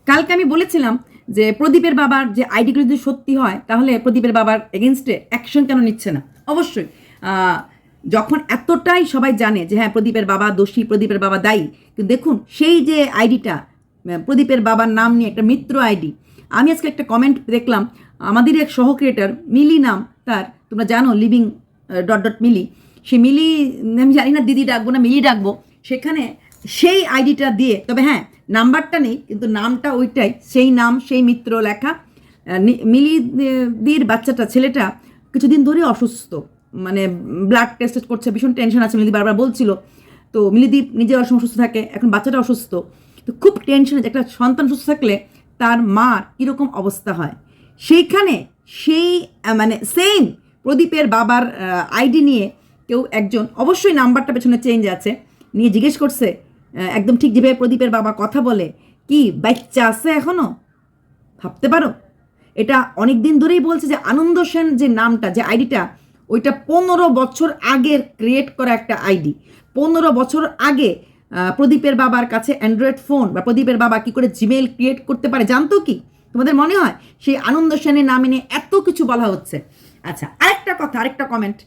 কালকে আমি বলেছিলাম যে প্রদীপের বাবার যে আইডিগুলো যদি সত্যি হয় তাহলে প্রদীপের বাবার এগেনস্টে অ্যাকশন কেন নিচ্ছে না। অবশ্যই যখন এতটাই সবাই জানে যে হ্যাঁ প্রদীপের বাবা দোষী, প্রদীপের বাবা দায়ী, কিন্তু দেখুন সেই যে আইডিটা প্রদীপের বাবার নাম নিয়ে একটা মিত্র আইডি। আমি আজকে একটা কমেন্ট দেখলাম, আমাদের এক সহ ক্রিয়েটার মিলি নাম তার, তোমরা জানো লিভিং ডট ডট মিলি, সে মিলি আমি জানি না দিদি ডাকবো না মিলি ডাকবো, সেখানে সেই আইডিটা দিয়ে, তবে হ্যাঁ নাম্বারটা নেই কিন্তু নামটা ওইটাই, সেই নাম সেই মিত্র লেখা। মিলিদির বাচ্চাটা ছেলেটা কিছুদিন ধরে অসুস্থ, মানে ব্লাড টেস্ট করছে, ভীষণ টেনশন আছে, মিলিদি বারবার বলছিল। তো মিলিদি নিজে অসুস্থ থাকে, এখন বাচ্চাটা অসুস্থ, তো খুব টেনশন আছে। একটা সন্তান সুস্থ থাকলে তার মার কীরকম অবস্থা হয়, সেইখানে সেই মানে সেম প্রদীপের বাবার আইডি নিয়ে কেউ একজন, অবশ্যই নাম্বারটা পেছনে চেঞ্জ আছে, নিয়ে জিজ্ঞেস করছে একদম ঠিক যেভাবে প্রদীপের বাবা কথা বলে, কি বাচ্চা আছে এখনও, ভাবতে পারো। এটা অনেক দিন ধরেই বলছে যে আনন্দ সেন যে নামটা, যে আইডিটা, ওইটা 15 বছর আগের ক্রিয়েট করা একটা আইডি। 15 বছর আগে প্রদীপের বাবার কাছে অ্যান্ড্রয়েড ফোন, বা প্রদীপের বাবা কি করে জিমেইল ক্রিয়েট করতে পারে জানতো কি? তোমাদের মনে হয় সেই আনন্দ সেনের নামে নিয়ে এত কিছু বলা হচ্ছে? আচ্ছা, আরেকটা কথা, আরেকটা কমেন্ট,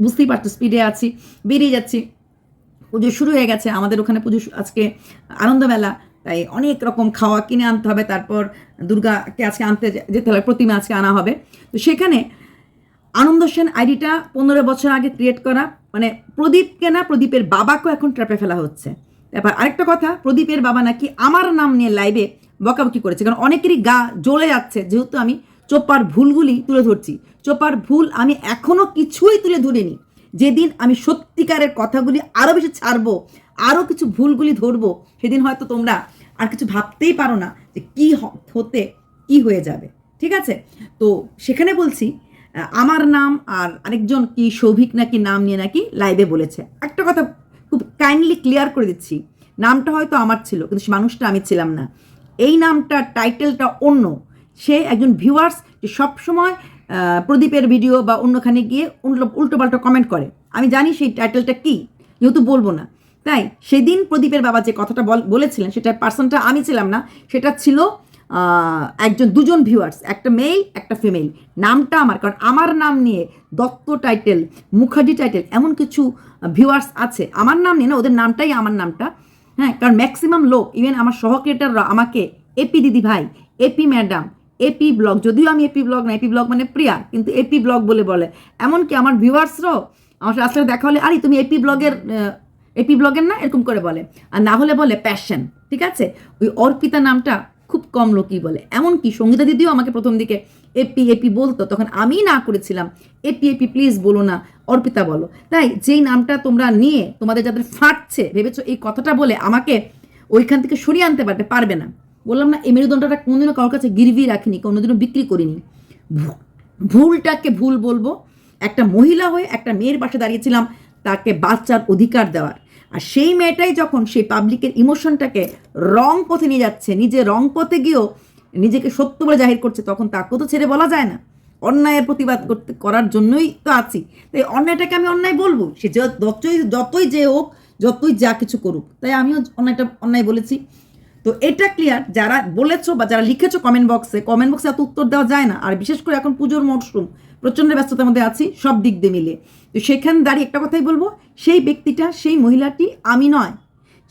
বুঝতেই পারছো স্পিডে আছি, বেরিয়ে যাচ্ছি। পুজো শুরু হয়ে গেছে আমাদের ওখানে, পুজো আজকে আনন্দমেলা, তাই অনেক রকম খাওয়া কিনে আনতে হবে, তারপর দুর্গাকে আজকে আনতে যেতে হবে, প্রতিমা আজকে আনা হবে। তো সেখানে আনন্দ সেন আইডিটা 15 বছর আগে ক্রিয়েট করা, মানে প্রদীপকে না, প্রদীপের বাবাকেও এখন ট্র্যাপে ফেলা হচ্ছে। তারপর আরেকটা কথা, প্রদীপের বাবা নাকি আমার নাম নিয়ে লাইভে বকাবকি করেছে, কারণ অনেকেরই গা জ্বলে যাচ্ছে, যেহেতু আমি চোপার ভুলগুলি তুলে ধরছি। চোপার ভুল আমি এখনও কিছুই তুলে ধরিনি, যেদিন আমি সত্যিকারের কথাগুলি আরও বেশি ছাড়বো, আরও কিছু ভুলগুলি ধরবো, সেদিন হয়তো তোমরা আর কিছু ভাবতেই পারো না যে কী হতে কী হয়ে যাবে। ঠিক আছে? তো সেখানে বলছি আমার নাম আর আরেকজন কি সৌভিক নাকি নাম নিয়ে নাকি লাইভে বলেছে। একটা কথা খুব কাইন্ডলি ক্লিয়ার করে দিচ্ছি, নামটা হয়তো আমার ছিল কিন্তু সে মানুষটা আমি ছিলাম না। এই নামটার টাইটেলটা অন্য, সে একজন ভিউয়ার্স যে সবসময় প্রদীপের ভিডিও বা অন্যখানে গিয়ে উল্টোপাল্টো কমেন্ট করে। আমি জানি সেই টাইটেলটা কী, যেহেতু বলবো না, তাই সেদিন প্রদীপের বাবা যে কথাটা বলেছিলেন সেটা পার্সনটা আমি ছিলাম না, সেটা ছিল দুজন ভিউয়ার্স, একটা মেল একটা ফিমেল। নামটা আমার, কারণ আমার নাম নিয়ে দত্ত টাইটেল, মুখার্জি টাইটেল, এমন কিছু ভিউয়ার্স আছে আমার নাম নিয়ে না, ওদের নামটাই আমার নামটা। হ্যাঁ, কারণ ম্যাক্সিমাম লোক, ইভেন আমার সহক্রিয়েটাররা আমাকে এপি দিদি ভাই, এপি ম্যাডাম, এপি ব্লগ, যদিও আমি এপি ব্লগ না, এপি ব্লগ মানে প্রিয়া, কিন্তু এপি ব্লগ বলে এমনকি আমার ভিউয়ার্সরাও আমার আসলে দেখা হলে আরে তুমি এপি ব্লগের না, এরকম করে বলে, আর না হলে বলে প্যাশন। ঠিক আছে? ওই অর্পিতা নামটা খুব কম লোকই বলে, এমনকি সঙ্গীতা দিদিও আমাকে প্রথম দিকে এপি বলতো, তখন আমি না করেছিলাম এপি প্লিজ বলো না, অর্পিতা বলো। তাই যেই নামটা তোমরা নিয়ে তোমাদের যাদের ফাটছে ভেবেছো এই কথাটা বলে আমাকে ওইখান থেকে সরিয়ে আনতে পারবে না। বললাম না, এই মেরুদণ্ডটা কোনোদিনও কারোর কাছে গিরবি রাখিনি, কোনোদিনও বিক্রি করিনি। ভুলটাকে ভুল বলবো। একটা মহিলা হয়ে একটা মেয়ের পাশে দাঁড়িয়েছিলাম তাকে বাচ্চার অধিকার দেওয়ার, আর সেই মেয়েটাই যখন সেই পাবলিকের ইমোশনটাকে রং পথে নিয়ে যাচ্ছে, নিজে রং পথে গিয়েও নিজেকে সত্য বলে জাহির করছে, তখন তাকেও তো ছেড়ে বলা যায় না। অন্যায়ের প্রতিবাদ করার জন্যই তো আছি, তাই অন্যায়টাকে আমি অন্যায় বলবো, সে যতই যে হোক, যতই যা কিছু করুক। তাই আমিও অন্যায় বলেছি। তো এটা ক্লিয়ার, যারা বলেছো বা যারা লিখেছো কমেন্ট বক্সে এত উত্তর দেওয়া যায় না, আর বিশেষ করে এখন পুজোর মরশুম, প্রচণ্ড ব্যস্ততার মধ্যে আছি সব দিক দিয়ে মিলে। তো সেখানে দাঁড়িয়ে একটা কথাই বলবো, সেই ব্যক্তিটা সেই মহিলাটি আমি নয়,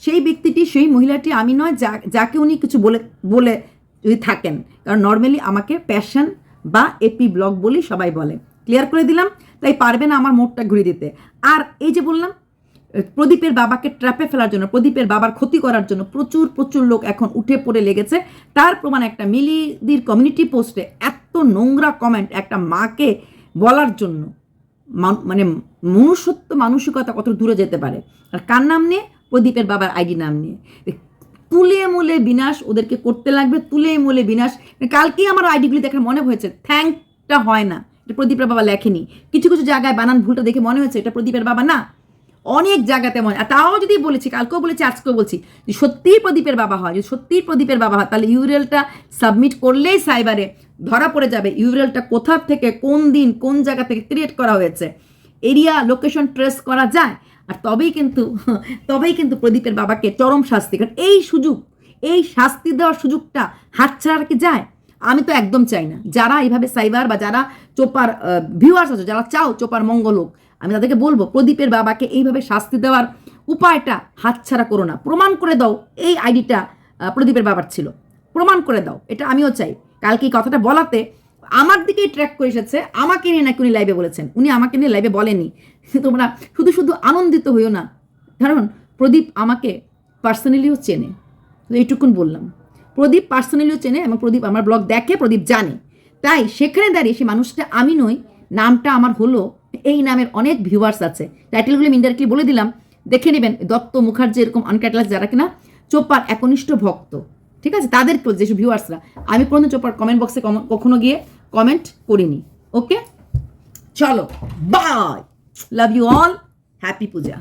সেই মহিলাটি আমি নয় যাকে উনি কিছু বলে যদি থাকেন, কারণ নর্মালি আমাকে প্যাশন বা এপি ব্লগ বলেই সবাই বলে। ক্লিয়ার করে দিলাম, তাই পারবে না আমার মোড়টা ঘুরিয়ে দিতে। আর এই যে বললাম প্রদীপের বাবাকে ট্র্যাপে ফেলার জন্য, প্রদীপের বাবার ক্ষতি করার জন্য প্রচুর লোক এখন উঠে পড়ে লেগেছে। তার প্রমাণ একটা মিলিদির কমিউনিটি পোস্টে এত নোংরা কমেন্ট একটা মাকে বলার জন্য, মানে মনুষ্যত্ব মানসিকতা কত দূরে যেতে পারে। আর কার নাম নিয়ে? প্রদীপের বাবার আইডি নাম নিয়ে। তুলে মূলে বিনাশ ওদেরকে করতে লাগবে, তুলে মূলে বিনাশ। কালকেই আমার আইডিগুলি দেখার মনে হয়েছে থ্যাঙ্কটা হয় না, এটা প্রদীপের বাবা লেখেনি। কিছু জায়গায় বানান ভুলটা দেখে মনে হয়েছে এটা প্রদীপের বাবা না, অনেক জায়গাতে মনে। আর তাও যদি বলেছি, কালকেও বলেছি, আজকেও বলছি, যদি সত্যিই প্রদীপের বাবা হয়, তাহলে ইউরেলটা সাবমিট করলেই সাইবারে ধরা পড়ে যাবে ইউরেলটা কোথা থেকে, কোন দিন, কোন জায়গা থেকে ক্রিয়েট করা হয়েছে, এরিয়া লোকেশন ট্রেস করা যায়। আর তবেই কিন্তু প্রদীপের বাবাকে চরম শাস্তি, কারণ এই শাস্তি দেওয়ার সুযোগটা হাতছাড়া কি যায়? আমি তো একদম চাই না। যারা এইভাবে সাইবার বা যারা চোপার ভিউয়ার্স আছে, যারা চাও চোপার মঙ্গল হোক, আমি তাদেরকে বলবো প্রদীপের বাবাকে এইভাবে শাস্তি দেওয়ার উপায়টা হাতছাড়া করো না। প্রমাণ করে দাও এই আইডিটা প্রদীপের বাবার ছিল, প্রমাণ করে দাও। এটা আমিও চাই। কালকে এই কথাটা বলাতে আমার দিকেই ট্র্যাক করে এসেছে, আমাকে নিয়ে নাকি উনি লাইভে বলেছেন। উনি আমাকে নিয়ে লাইভে বলেনি। তোমরা শুধু শুধু আনন্দিত হইও না, কারণ প্রদীপ আমাকে পার্সোনালিও চেনে। তো এইটুকুন বললাম, প্রদীপ পার্সোনালিও চেনে এবং প্রদীপ আমার ব্লগ দেখে, প্রদীপ জানে। তাই সেখানে দাঁড়িয়ে সে মানুষটা আমি নই, নামটা আমার হলো, এই নামের অনেক ভিউয়ার্স আছে। টাইটেলগুলো আমি ইনডাইরেক্টলি বলে দিলাম, দেখে নেবেন। দত্ত মুখার্জি এরকম আনক্যাটালাস যারা কিনা চোপার একনিষ্ঠ ভক্ত, ঠিক আছে, তাদের যেসব ভিউয়ার্সরা, আমি কোনো চোপার কমেন্ট বক্সে কখনো গিয়ে কমেন্ট করিনি। ওকে, চলো bye, love you all, happy Puja.